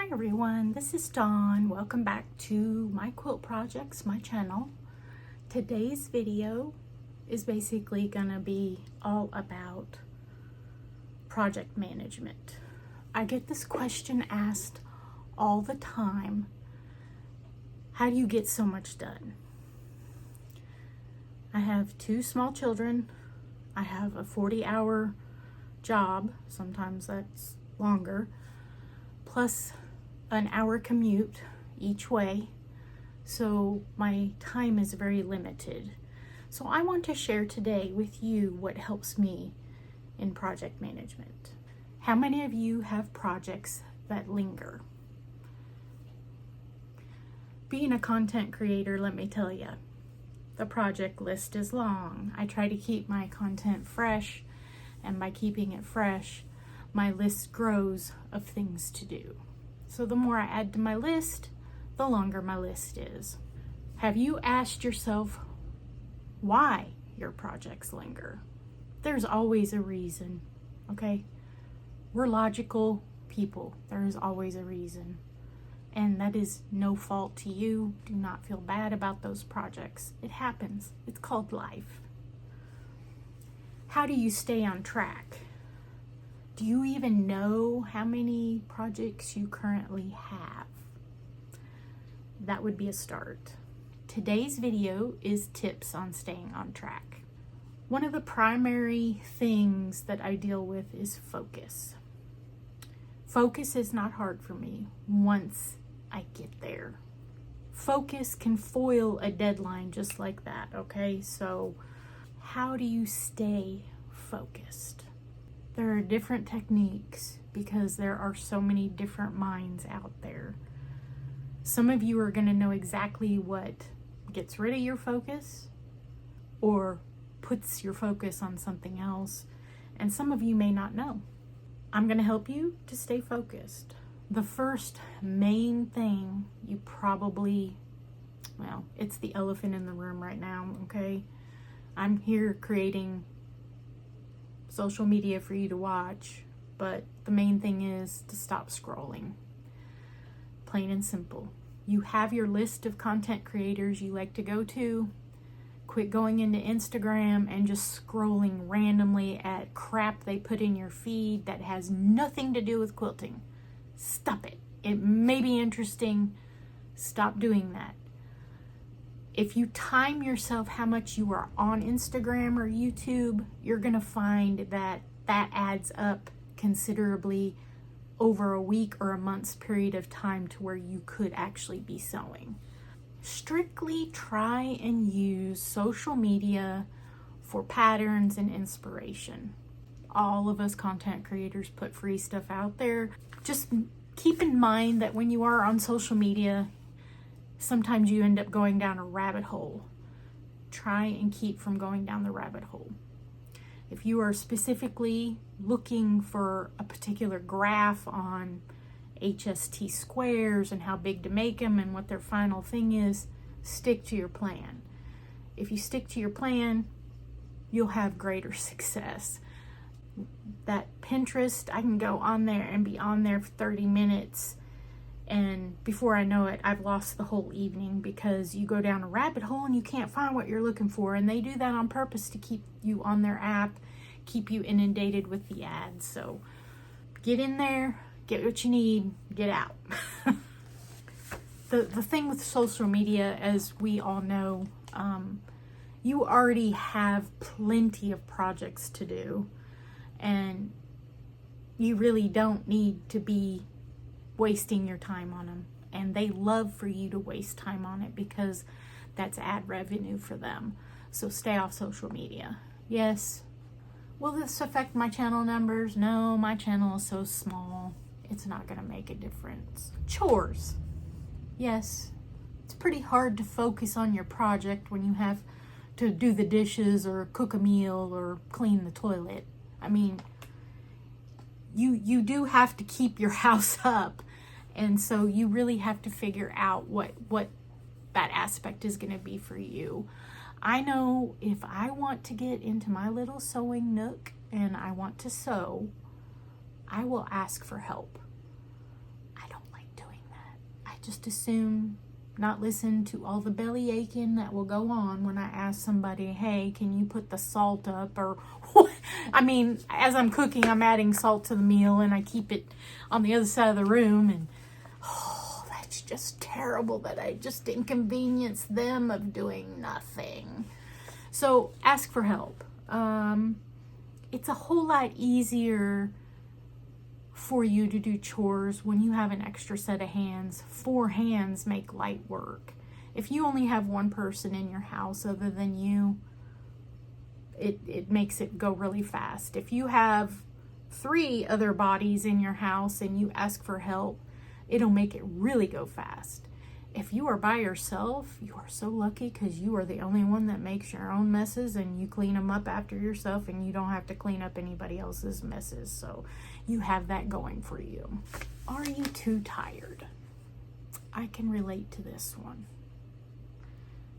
Hi everyone, this is Dawn. Welcome back to my quilt projects, my channel. Today's video is basically gonna be all about project management. I get this question asked all the time. How do you get so much done? I have two small children. I have a 40-hour job, sometimes that's longer, plus an hour commute each way, so my time is very limited. So I want to share today with you what helps me in project management. How many of you have projects that linger? Being a content creator, let me tell you, the project list is long. I try to keep my content fresh, and by keeping it fresh, my list grows of things to do. So the more I add to my list, the longer my list is. Have you asked yourself why your projects linger? There's always a reason, okay? We're logical people. There is always a reason. And that is no fault to you. Do not feel bad about those projects. It happens. It's called life. How do you stay on track? Do you even know how many projects you currently have? That would be a start. Today's video is tips on staying on track. One of the primary things that I deal with is focus. Focus is not hard for me once I get there. Focus can foil a deadline just like that, okay? So how do you stay focused? There are different techniques because there are so many different minds out there. Some of you are going to know exactly what gets rid of your focus or puts your focus on something else, and some of you may not know. I'm going to help you to stay focused. The first main thing you probably, well, it's the elephant in the room right now, okay? I'm here creating social media for you to watch, but the main thing is to stop scrolling. Plain and simple. You have your list of content creators you like to go to. Quit going into Instagram and just scrolling randomly at crap they put in your feed that has nothing to do with quilting. Stop it. It may be interesting. Stop doing that. If you time yourself how much you are on Instagram or YouTube, you're going to find that that adds up considerably over a week or a month's period of time to where you could actually be sewing. Strictly try and use social media for patterns and inspiration. All of us content creators put free stuff out there. Just keep in mind that when you are on social media, sometimes you end up going down a rabbit hole. Try and keep from going down the rabbit hole. If you are specifically looking for a particular graph on HST squares and how big to make them and what their final thing is, stick to your plan. If you stick to your plan, you'll have greater success. That Pinterest, I can go on there and be on there for 30 minutes, and before I know it, I've lost the whole evening because you go down a rabbit hole and you can't find what you're looking for, and they do that on purpose to keep you on their app, keep you inundated with the ads. So get in there, get what you need, get out. The thing with social media, as we all know, you already have plenty of projects to do, and you really don't need to be wasting your time on them. And they love for you to waste time on it because that's ad revenue for them. So stay off social media. Yes. Will this affect my channel numbers? No, my channel is so small. It's not going to make a difference. Chores. Yes. It's pretty hard to focus on your project when you have to do the dishes or cook a meal or clean the toilet. I mean, you do have to keep your house up, and so you really have to figure out what that aspect is going to be for you. I know if I want to get into my little sewing nook and I want to sew, I will ask for help. I don't like to just assume, not listen to all the belly aching that will go on when I ask somebody, hey, can you put the salt up? Or, I mean, as I'm cooking, I'm adding salt to the meal and I keep it on the other side of the room, and oh, that's just terrible that I just inconvenience them of doing nothing. So ask for help. It's a whole lot easier for you to do chores when you have an extra set of hands. 4 hands make light work. If you only have one person in your house other than you, it makes it go really fast. If you have 3 other bodies in your house and you ask for help, it'll make it really go fast. If you are by yourself, you are so lucky because you are the only one that makes your own messes and you clean them up after yourself, and you don't have to clean up anybody else's messes. So you have that going for you. Are you too tired? I can relate to this one.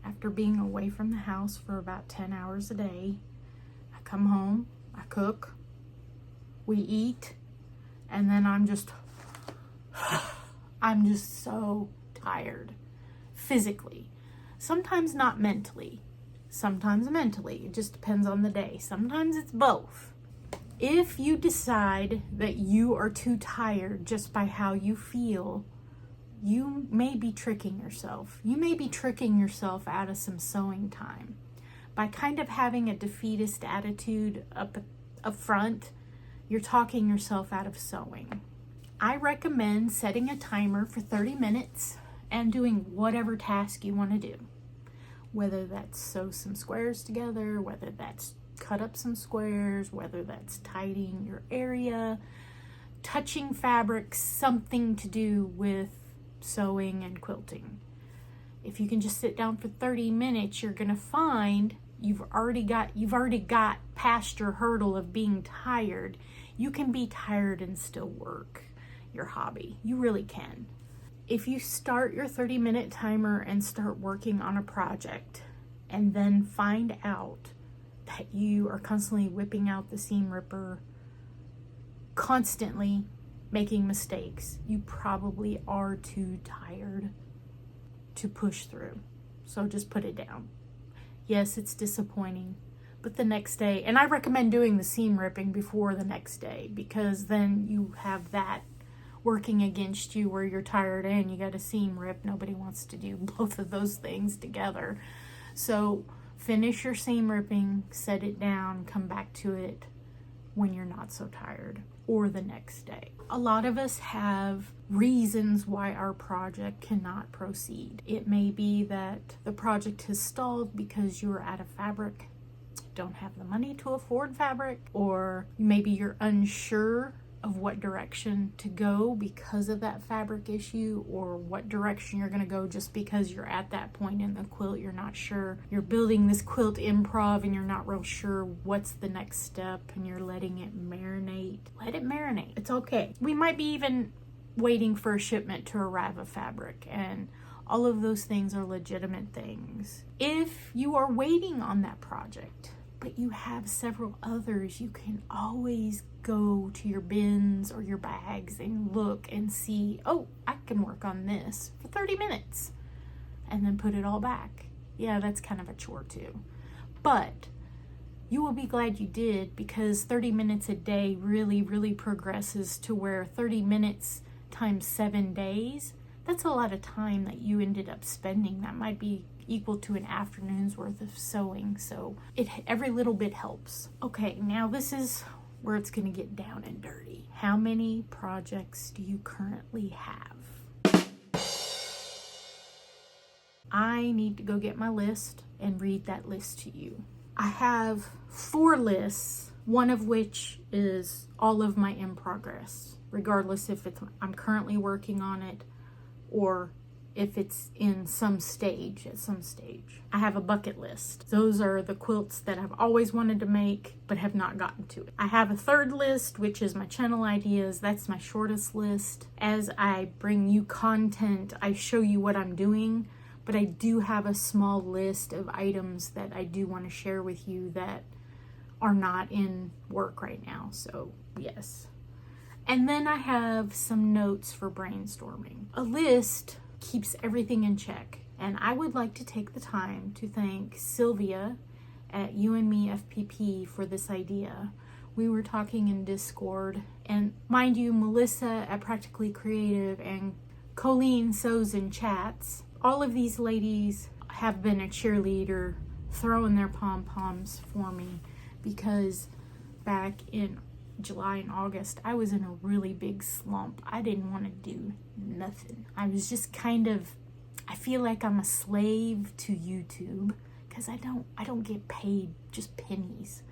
After being away from the house for about 10 hours a day, I come home, I cook, we eat, and then I'm just so tired physically. Sometimes not mentally, sometimes mentally. It just depends on the day. Sometimes it's both. If you decide that you are too tired just by how you feel, you may be tricking yourself. You may be tricking yourself out of some sewing time. By kind of having a defeatist attitude up front, you're talking yourself out of sewing. I recommend setting a timer for 30 minutes and doing whatever task you want to do. Whether that's sew some squares together, whether that's cut up some squares, whether that's tidying your area, touching fabrics, something to do with sewing and quilting. If you can just sit down for 30 minutes, you're going to find you've already got past your hurdle of being tired. You can be tired and still work your hobby. You really can. If you start your 30-minute timer and start working on a project and then find out that you are constantly whipping out the seam ripper, constantly making mistakes, you probably are too tired to push through. So just put it down. Yes, it's disappointing, but the next day, and I recommend doing the seam ripping before the next day, because then you have that working against you where you're tired and you got a seam rip. Nobody wants to do both of those things together. So finish your seam ripping, set it down, come back to it when you're not so tired, or the next day. A lot of us have reasons why our project cannot proceed. It may be that the project has stalled because you're out of fabric, don't have the money to afford fabric, or maybe you're unsure of what direction to go because of that fabric issue, or what direction you're going to go just because you're at that point in the quilt. You're not sure. You're building this quilt improv and you're not real sure what's the next step, and you're letting it marinate. Let it marinate. It's okay. We might be even waiting for a shipment to arrive of fabric, and all of those things are legitimate things. If you are waiting on that project, but you have several others, you can always go to your bins or your bags and look and see, oh, I can work on this for 30 minutes and then put it all back. Yeah, that's kind of a chore too. But you will be glad you did, because 30 minutes a day really, really progresses to where 30 minutes times 7 days, that's a lot of time that you ended up spending. That might be equal to an afternoon's worth of sewing. So every little bit helps. Okay, now this is where it's going to get down and dirty. How many projects do you currently have? I need to go get my list and read that list to you. I have 4 lists, one of which is all of my in progress, regardless if I'm currently working on it or if it's in some stage, at some stage. I have a bucket list. Those are the quilts that I've always wanted to make but have not gotten to it. I have a 3rd list, which is my channel ideas. That's my shortest list. As I bring you content, I show you what I'm doing, but I do have a small list of items that I do want to share with you that are not in work right now. So yes. And then I have some notes for brainstorming. A list keeps everything in check. And I would like to take the time to thank Sylvia at You and Me FPP for this idea. We were talking in Discord, and mind you, Melissa at Practically Creative and Colleen Sews and Chats, all of these ladies have been a cheerleader, throwing their pom-poms for me, because back in July and August, I was in a really big slump. I didn't want to do nothing. I was just I feel like I'm a slave to YouTube, because I don't get paid just pennies.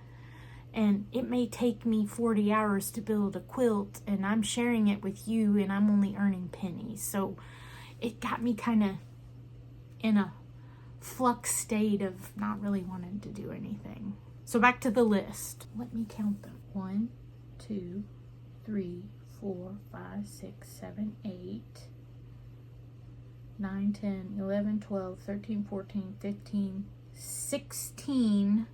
And it may take me 40 hours to build a quilt, and I'm sharing it with you, and I'm only earning pennies. So it got me kind of in a flux state of not really wanting to do anything. So back to the list. Let me count them. 1, 2, 3, 4, 5, 6, 7, 8, 9, 10, 11, 12, 13, 14, 15, 16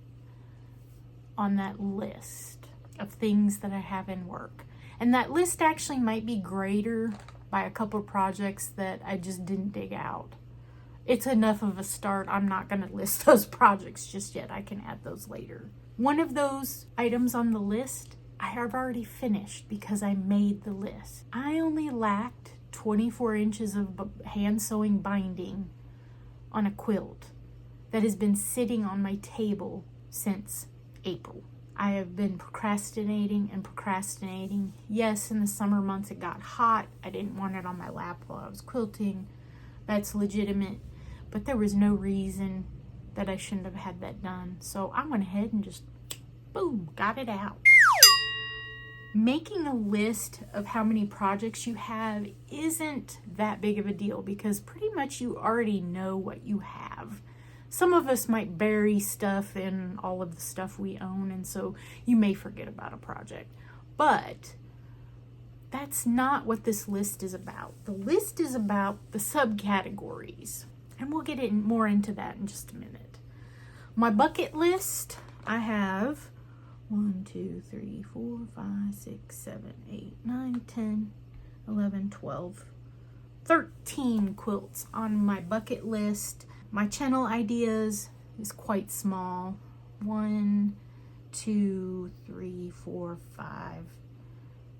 on that list of things that I have in work. And that list actually might be greater by a couple of projects that I just didn't dig out. It's enough of a start. I'm not going to list those projects just yet. I can add those later. One of those items on the list I have already finished because I made the list. I only lacked 24 inches of hand sewing binding on a quilt that has been sitting on my table since April. I have been procrastinating and procrastinating. Yes, in the summer months it got hot. I didn't want it on my lap while I was quilting. That's legitimate. But there was no reason that I shouldn't have had that done. So I went ahead and just, boom, got it out. Making a list of how many projects you have isn't that big of a deal, because pretty much you already know what you have. Some of us might bury stuff in all of the stuff we own, and so you may forget about a project. But that's not what this list is about. The list is about the subcategories, and we'll get more into that in just a minute. My bucket list, I have 1, 2, 3, 4, 5, 6, 7, 8, 9, 10, 11, 12, 13 quilts on my bucket list. My channel ideas is quite small. 1, 2, 3, 4, 5,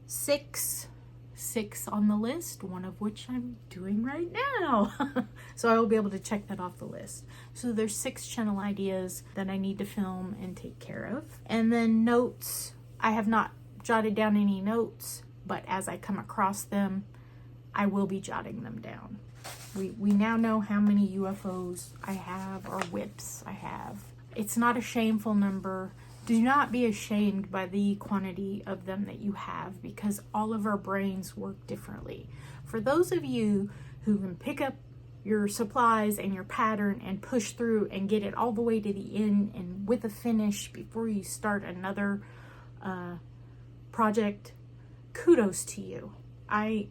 6. 6 on the list, one of which I'm doing right now. So I will be able to check that off the list. So there's 6 channel ideas that I need to film and take care of. And then notes, I have not jotted down any notes, but as I come across them, I will be jotting them down. We now know how many UFOs I have, or whips I have. It's not a shameful number. Do not be ashamed by the quantity of them that you have, because all of our brains work differently. For those of you who can pick up your supplies and your pattern and push through and get it all the way to the end and with a finish before you start another project, kudos to you. I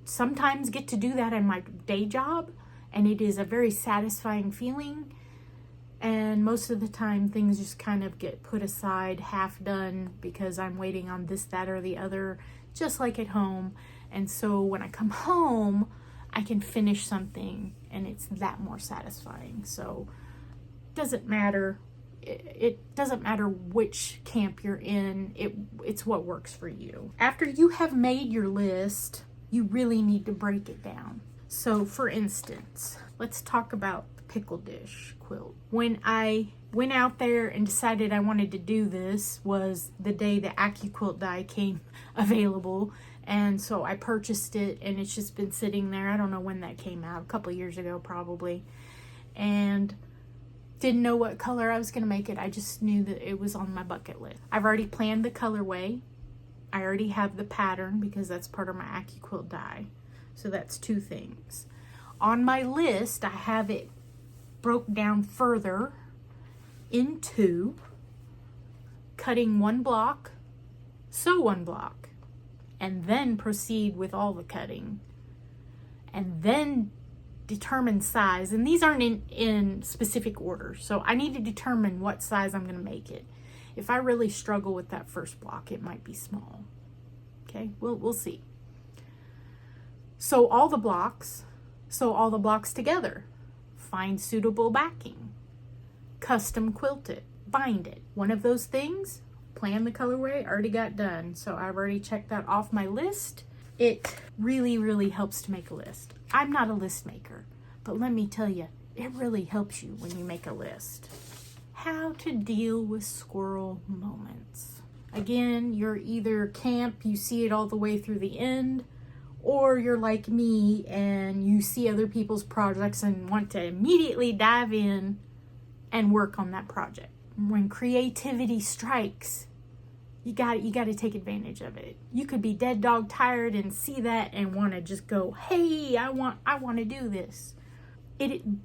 sometimes get to do that in my day job, and it is a very satisfying feeling. And most of the time things just kind of get put aside, half done, because I'm waiting on this, that, or the other, just like at home. And so when I come home, I can finish something, and it's that more satisfying. So it doesn't matter. It doesn't matter which camp you're in. It's what works for you. After you have made your list, you really need to break it down. So for instance, let's talk about the pickle dish quilt. When I went out there and decided I wanted to do this was the day the AccuQuilt die came available. And so I purchased it, and it's just been sitting there. I don't know when that came out, a couple of years ago probably. And didn't know what color I was going to make it. I just knew that it was on my bucket list. I've already planned the colorway. I already have the pattern because that's part of my AccuQuilt die. So that's 2 things. On my list, I have it broke down further into cutting 1 block, sew 1 block, and then proceed with all the cutting, and then determine size. And these aren't in specific order, so I need to determine what size I'm going to make it. If I really struggle with that first block, it might be small. Okay, we'll see. So all the blocks, sew all the blocks together, find suitable backing, custom quilt it, bind it. One of those things, plan the colorway, already got done. So I've already checked that off my list. It really, really helps to make a list. I'm not a list maker, but let me tell you, it really helps you when you make a list. How to deal with squirrel moments. Again, you're either camp, you see it all the way through the end, or you're like me and you see other people's projects and want to immediately dive in and work on that project. When creativity strikes, you got to take advantage of it. You could be dead dog tired and see that and want to just go, hey, I want to do this.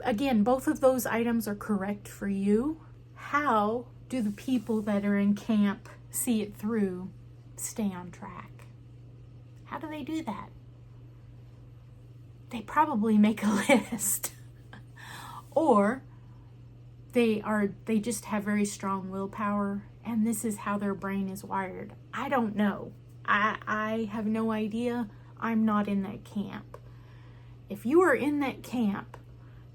Again, both of those items are correct for you. How do the people that are in camp see it through, stay on track? How do they do that? They probably make a list. Or they just have very strong willpower, and this is how their brain is wired. I don't know. I have no idea. I'm not in that camp. If you are in that camp,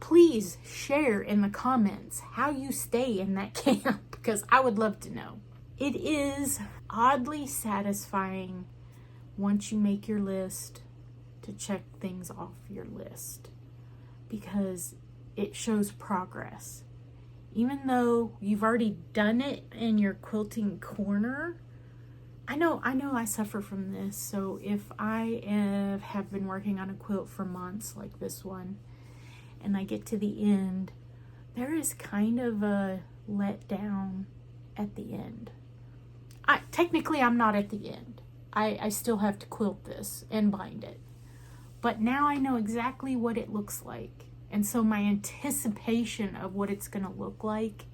please share in the comments how you stay in that camp, because I would love to know. It is oddly satisfying once you make your list to check things off your list, because it shows progress. Even though you've already done it in your quilting corner, I know I suffer from this. So if I have been working on a quilt for months like this one, and I get to the end, there is kind of a letdown at the end. Technically, I'm not at the end. I still have to quilt this and bind it. But now I know exactly what it looks like. And so my anticipation of what it's going to look like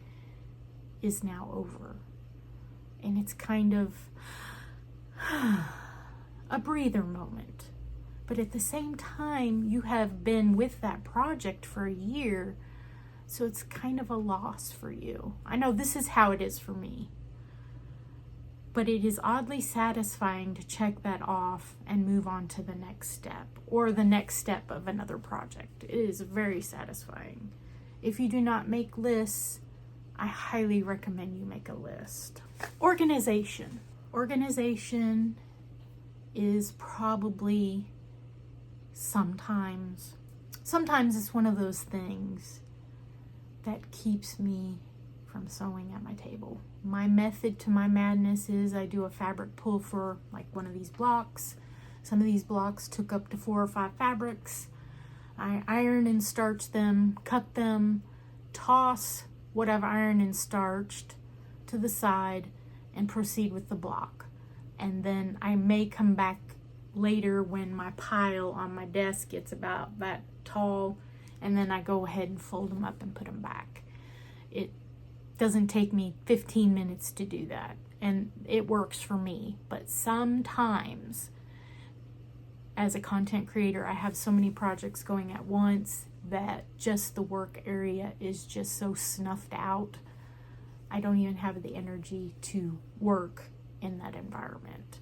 is now over. And it's kind of a breather moment. But at the same time, you have been with that project for a year, so it's kind of a loss for you. I know this is how it is for me. But it is oddly satisfying to check that off and move on to the next step, or the next step of another project. It is very satisfying. If you do not make lists, I highly recommend you make a list. Organization. Organization is probably sometimes it's one of those things that keeps me from sewing at my table. My method to my madness is I do a fabric pull for like one of these blocks. Some of these blocks took up to 4 or 5 fabrics. I iron and starch them, cut them, toss what I've ironed and starched to the side, and proceed with the block. And then I may come back later when my pile on my desk gets about that tall, and then I go ahead and fold them up and put them back. It doesn't take me 15 minutes to do that, and it works for me. But sometimes as a content creator, I have so many projects going at once that just the work area is just so snuffed out. I don't even have the energy to work in that environment.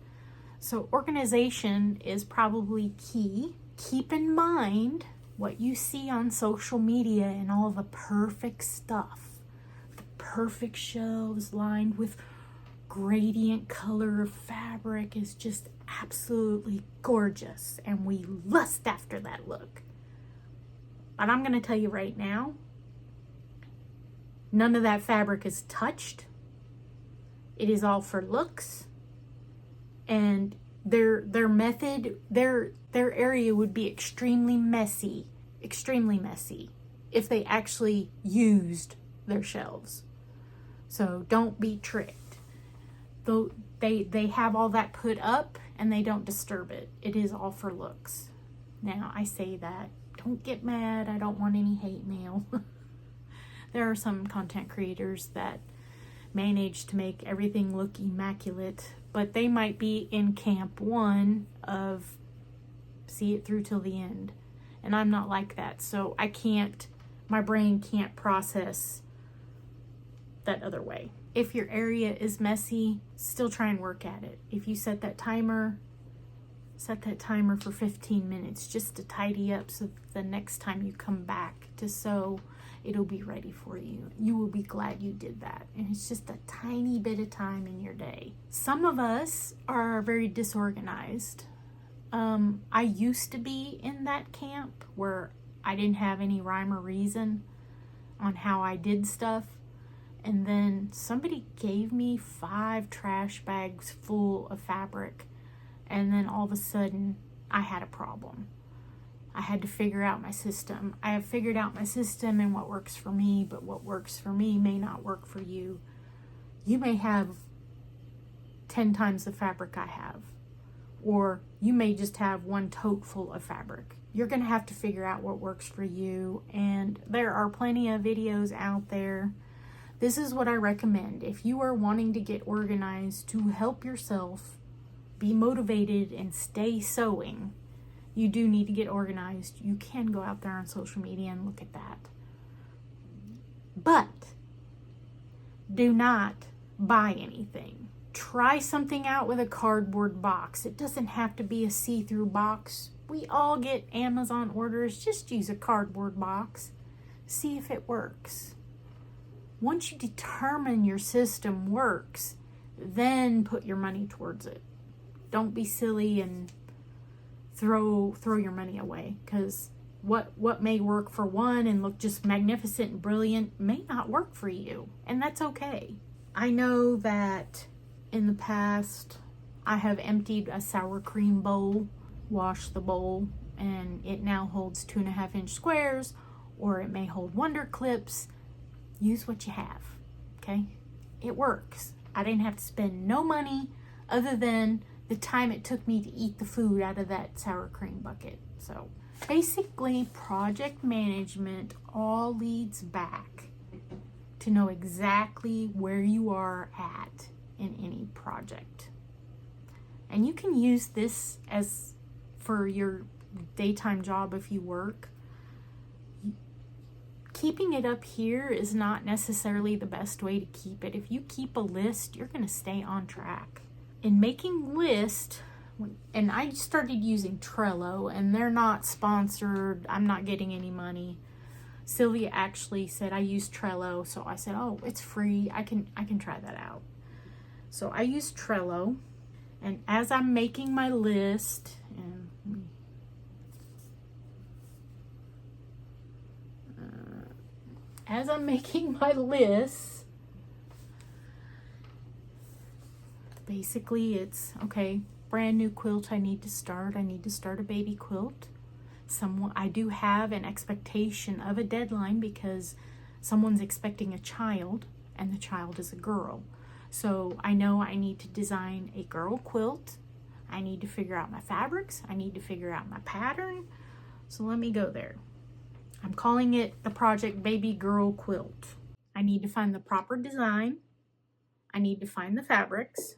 So organization is probably key. Keep in mind what you see on social media and all the perfect stuff. The perfect shelves lined with gradient color of fabric is just absolutely gorgeous, and we lust after that look. But I'm going to tell you right now, none of that fabric is touched. It is all for looks. And their method, their area would be extremely messy if they actually used their shelves. So don't be tricked. Though they have all that put up and they don't disturb it. It is all for looks. Now I say that, don't get mad. I don't want any hate mail. There are some content creators that manage to make everything look immaculate, but they might be in camp 1 of see it through till the end. And I'm not like that. So my brain can't process that other way. If your area is messy, still try and work at it. If you set that timer, Set that timer for 15 minutes just to tidy up so the next time you come back to sew, it'll be ready for you. You will be glad you did that. And it's just a tiny bit of time in your day. Some of us are very disorganized. I used to be in that camp where I didn't have any rhyme or reason on how I did stuff. And then somebody gave me 5 trash bags full of fabric. And then all of a sudden, I had a problem. I had to figure out my system. I have figured out my system and what works for me, but what works for me may not work for you. You may have 10 times the fabric I have, or you may just have 1 tote full of fabric. You're going to have to figure out what works for you, and there are plenty of videos out there. This is what I recommend. If you are wanting to get organized to help yourself be motivated and stay sewing, you do need to get organized. You can go out there on social media and look at that. But do not buy anything. Try something out with a cardboard box. It doesn't have to be a see-through box. We all get Amazon orders. Just use a cardboard box. See if it works. Once you determine your system works, then put your money towards it. Don't be silly and throw your money away, because what may work for one and look just magnificent and brilliant may not work for you, and that's okay. I know that in the past I have emptied a sour cream bowl, washed the bowl, and it now holds 2.5-inch squares, or it may hold wonder clips. Use what you have, okay? It works. I didn't have to spend no money other than the time it took me to eat the food out of that sour cream bucket. So basically, project management all leads back to know exactly where you are at in any project. And you can use this as for your daytime job if you work. Keeping it up here is not necessarily the best way to keep it. If you keep a list, you're going to stay on track. In making lists, and I started using Trello, and they're not sponsored. I'm not getting any money. Sylvia actually said I use Trello, so I said, oh, it's free. I can try that out. So I use Trello, and as I'm making my list, and as I'm making my list, basically it's, okay, brand new quilt I need to start. I need to start a baby quilt. I do have an expectation of a deadline because someone's expecting a child, and the child is a girl. So I know I need to design a girl quilt. I need to figure out my fabrics. I need to figure out my pattern. So let me go there. I'm calling it the project Baby Girl Quilt. I need to find the proper design. I need to find the fabrics.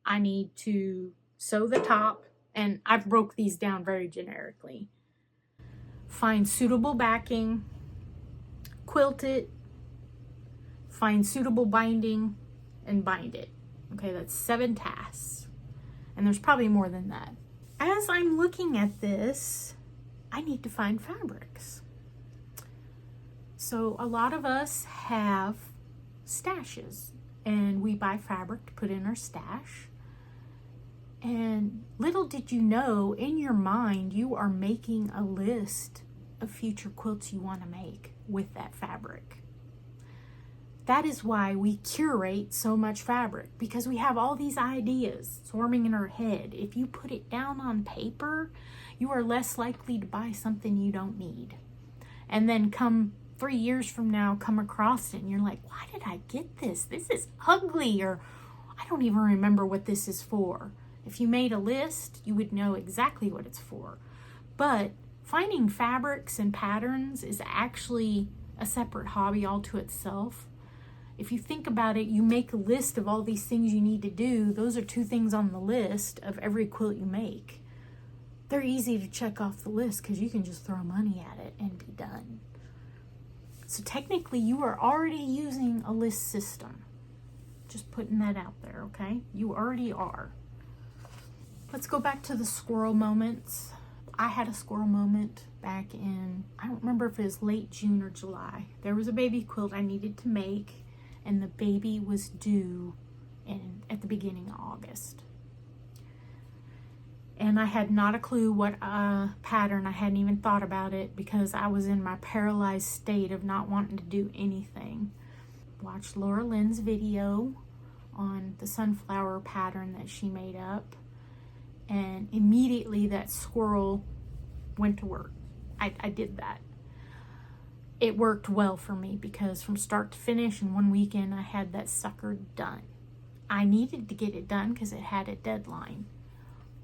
I need to sew the top, and I've broke these down very generically. Find suitable backing, quilt it, find suitable binding, and bind it. Okay, that's 7 tasks. And there's probably more than that. As I'm looking at this, I need to find fabrics. So a lot of us have stashes, and we buy fabric to put in our stash. And little did you know, in your mind, you are making a list of future quilts you want to make with that fabric. That is why we curate so much fabric, because we have all these ideas swarming in our head. If you put it down on paper, you are less likely to buy something you don't need. And then come 3 years from now, come across it and you're like, why did I get this? This is ugly, or I don't even remember what this is for. If you made a list, you would know exactly what it's for. But finding fabrics and patterns is actually a separate hobby all to itself. If you think about it, you make a list of all these things you need to do. Those are 2 things on the list of every quilt you make. They're easy to check off the list because you can just throw money at it and be done. So technically, you are already using a list system. Just putting that out there, okay? You already are. Let's go back to the squirrel moments. I had a squirrel moment back in, I don't remember if it was late June or July. There was a baby quilt I needed to make, and the baby was due at the beginning of August. And I had not a clue what pattern. I hadn't even thought about it because I was in my paralyzed state of not wanting to do anything. Watched Laura Lynn's video on the sunflower pattern that she made up, and immediately that squirrel went to work. I did that. It worked well for me because from start to finish in one weekend I had that sucker done. I needed to get it done because it had a deadline,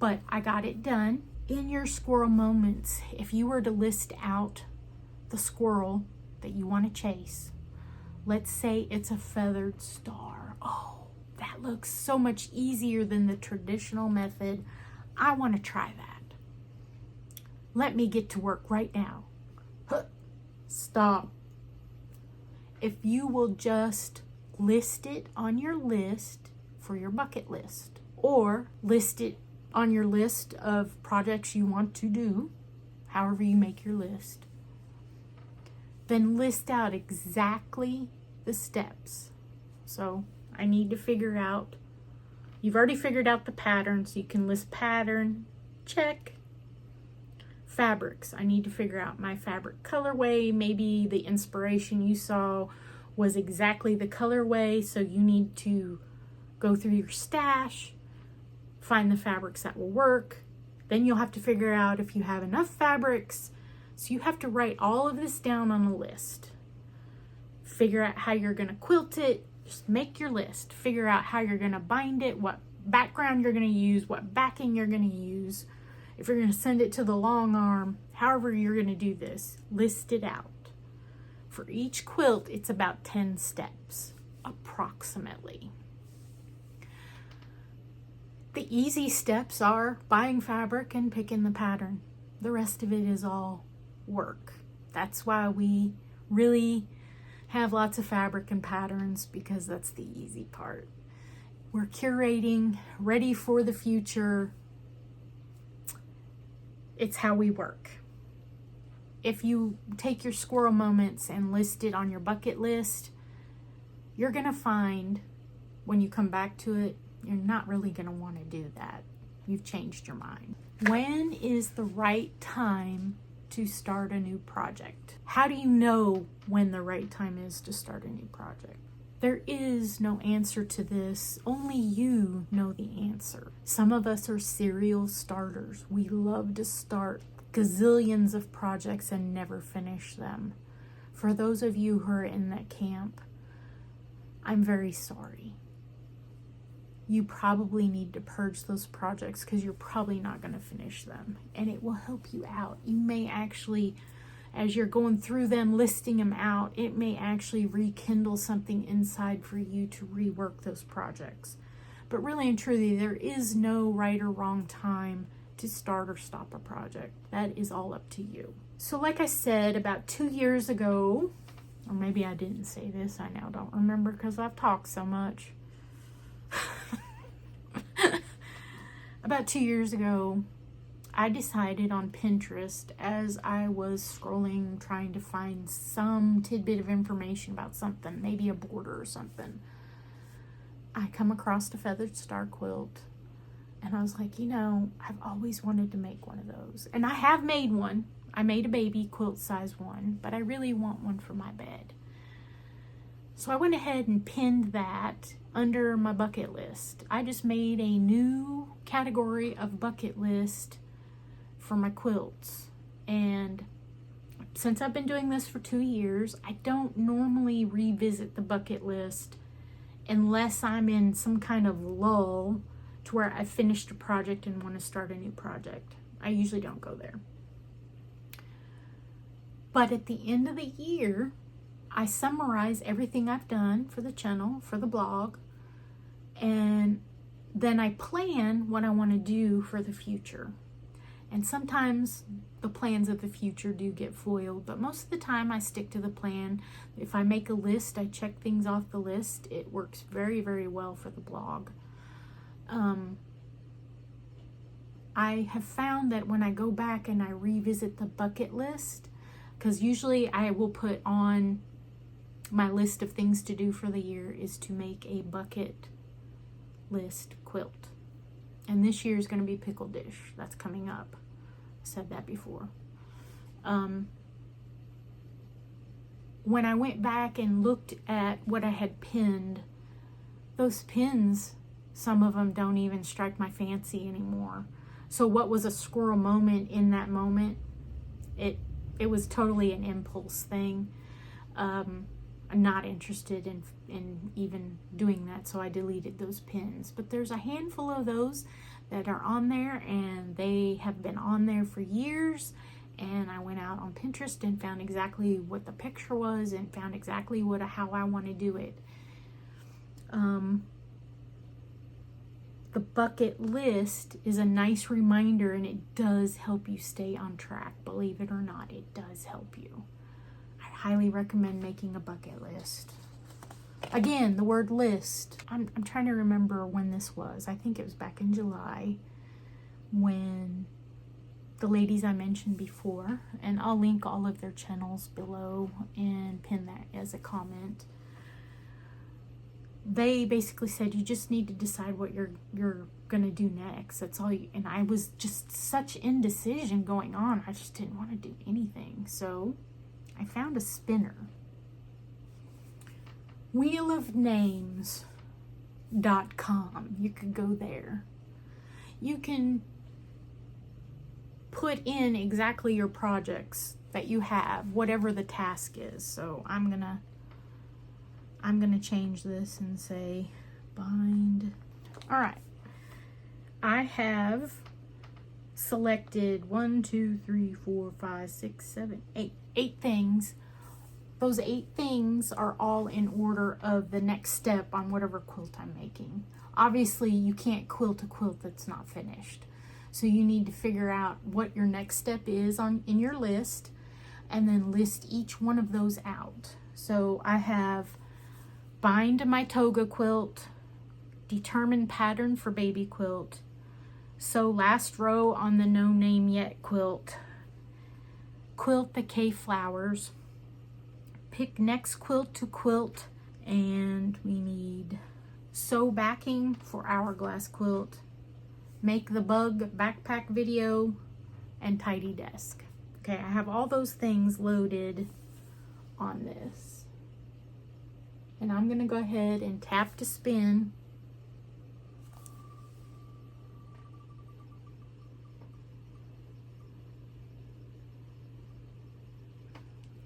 but I got it done. In your squirrel moments, if you were to list out the squirrel that you want to chase, let's say it's a feathered star. Oh, that looks so much easier than the traditional method. I want to try that. Let me get to work right now. Stop. If you will just list it on your list for your bucket list, or list it on your list of projects you want to do, however you make your list, then list out exactly the steps. So I need to figure out, you've already figured out the pattern, so you can list pattern, check. Fabrics, I need to figure out my fabric colorway. Maybe the inspiration you saw was exactly the colorway, so you need to go through your stash, find the fabrics that will work. Then you'll have to figure out if you have enough fabrics. So you have to write all of this down on a list. Figure out how you're going to quilt it. Just make your list. Figure out how you're going to bind it, what background you're going to use, what backing you're going to use. If you're going to send it to the long arm, however you're going to do this, list it out. For each quilt, it's about 10 steps, approximately. The easy steps are buying fabric and picking the pattern. The rest of it is all work. That's why we really have lots of fabric and patterns, because that's the easy part. We're curating, ready for the future. It's how we work. If you take your squirrel moments and list it on your bucket list, you're going to find when you come back to it, you're not really going to want to do that. You've changed your mind. When is the right time to start a new project? How do you know when the right time is to start a new project? There is no answer to this. Only you know the answer. Some of us are serial starters. We love to start gazillions of projects and never finish them. For those of you who are in that camp, I'm very sorry. You probably need to purge those projects because you're probably not going to finish them. And it will help you out. You may actually, as you're going through them, listing them out, it may actually rekindle something inside for you to rework those projects. But really and truly, there is no right or wrong time to start or stop a project. That is all up to you. So like I said, about 2 years ago, or maybe I didn't say this, I now don't remember because I've talked so much. About 2 years ago, I decided on Pinterest, as I was scrolling trying to find some tidbit of information about something, maybe a border or something, I come across a feathered star quilt, and I was like, you know, I've always wanted to make one of those. And I have made one. I made a baby quilt size one, but I really want one for my bed. So I went ahead and pinned that under my bucket list. I just made a new category of bucket list for my quilts. And since I've been doing this for 2 years, I don't normally revisit the bucket list unless I'm in some kind of lull to where I finished a project and want to start a new project. I usually don't go there. But at the end of the year, I summarize everything I've done for the channel, for the blog, and then I plan what I want to do for the future. And sometimes the plans of the future do get foiled, but most of the time I stick to the plan. If I make a list, I check things off the list. It works very, very well for the blog. I have found that when I go back and I revisit the bucket list, because usually I will put on my list of things to do for the year is to make a bucket list quilt. And this year is going to be pickle dish. That's coming up. I said that before. When I went back and looked at what I had pinned, those pins, some of them don't even strike my fancy anymore. So what was a squirrel moment in that moment, it was totally an impulse thing. I'm not interested in even doing that, so I deleted those pins. But there's a handful of those that are on there, and they have been on there for years. And I went out on Pinterest and found exactly what the picture was and found exactly how I want to do it. The bucket list is a nice reminder, and it does help you stay on track. Believe it or not, it does help you. I highly recommend making a bucket list. Again, the word list. I'm trying to remember when this was. I think it was back in July when the ladies I mentioned before, and I'll link all of their channels below and pin that as a comment. They basically said you just need to decide what you're gonna do next. That's all. And I was just such indecision going on. I just didn't want to do anything. So I found a spinner. wheelofnames.com. You could go there. You can put in exactly your projects that you have, whatever the task is. So I'm gonna change this and say bind. All right, I have selected 8 things. Those 8 things are all in order of the next step on whatever quilt I'm making. Obviously, you can't quilt a quilt that's not finished. So you need to figure out what your next step is in your list, and then list each one of those out. So I have bind my toga quilt, determine pattern for baby quilt, sew last row on the no name yet quilt, quilt the K flowers, pick next quilt to quilt, and we need sew backing for hourglass quilt, make the bug backpack video, and tidy desk. Okay, I have all those things loaded on this. And I'm going to go ahead and tap to spin.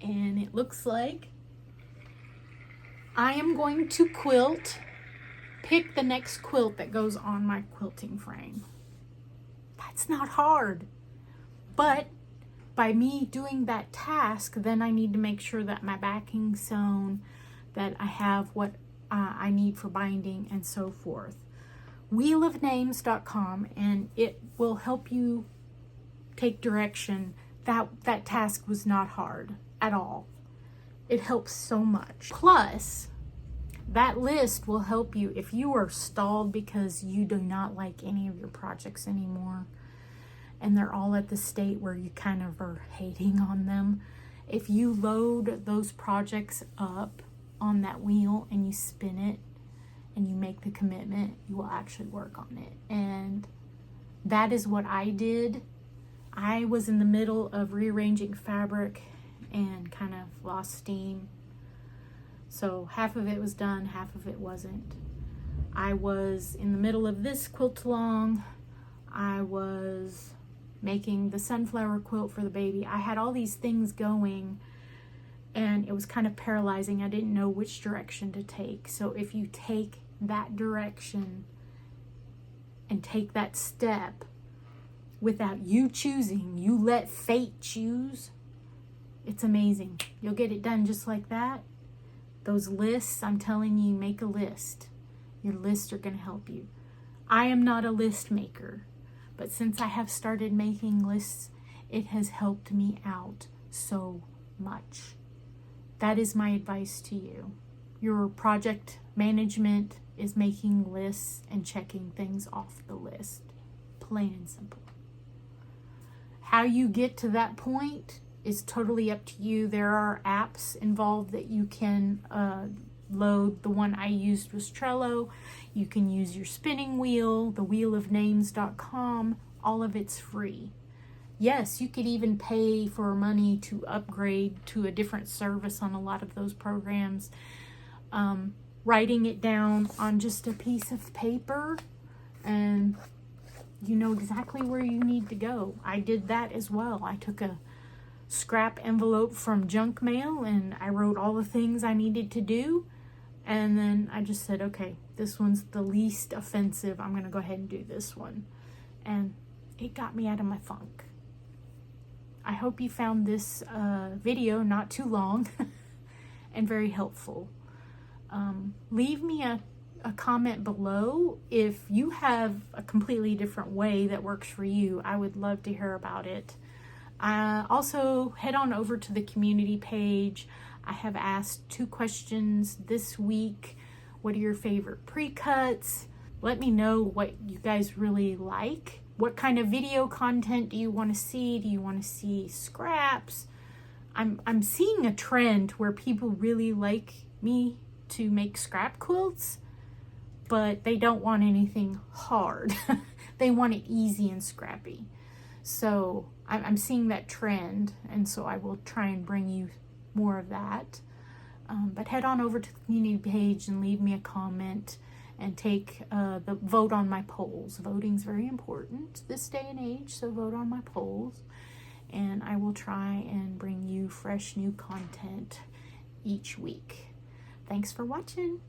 And it looks like I am going to pick the next quilt that goes on my quilting frame. That's not hard. But by me doing that task, then I need to make sure that my backing's sewn, that I have what I need for binding, and so forth. wheelofnames.com, and it will help you take direction. That task was not hard at all. It helps so much. Plus, that list will help you if you are stalled because you do not like any of your projects anymore, and they're all at the state where you kind of are hating on them. If you load those projects up on that wheel and you spin it and you make the commitment, you will actually work on it. And that is what I did. I was in the middle of rearranging fabric and kind of lost steam. So half of it was done, half of it wasn't. I was in the middle of this quilt along. I was making the sunflower quilt for the baby. I had all these things going, and it was kind of paralyzing. I didn't know which direction to take. So if you take that direction and take that step without you choosing, you let fate choose, it's amazing. You'll get it done just like that. Those lists, I'm telling you, make a list. Your lists are going to help you. I am not a list maker, but since I have started making lists, it has helped me out so much. That is my advice to you. Your project management is making lists and checking things off the list. Plain and simple. How you get to that point is totally up to you. There are apps involved that you can load. The one I used was Trello. You can use your spinning wheel, the wheelofnames.com. All of it's free. Yes, you could even pay for money to upgrade to a different service on a lot of those programs. Writing it down on just a piece of paper, and you know exactly where you need to go. I did that as well. I took a scrap envelope from junk mail and I wrote all the things I needed to do, and then I just said, okay, this one's the least offensive. I'm going to go ahead and do this one. And it got me out of my funk. I hope you found this video not too long and very helpful. Leave me a comment below if you have a completely different way that works for you. I would love to hear about it. Also, head on over to the community page. I have asked 2 questions this week. What are your favorite pre-cuts? Let me know what you guys really like. What kind of video content do you want to see? Do you want to see scraps? I'm seeing a trend where people really like me to make scrap quilts, but they don't want anything hard. They want it easy and scrappy. So I'm seeing that trend, and so I will try and bring you more of that. But head on over to the community page and leave me a comment and take the vote on my polls. Voting's very important this day and age, so vote on my polls, and I will try and bring you fresh new content each week. Thanks for watching.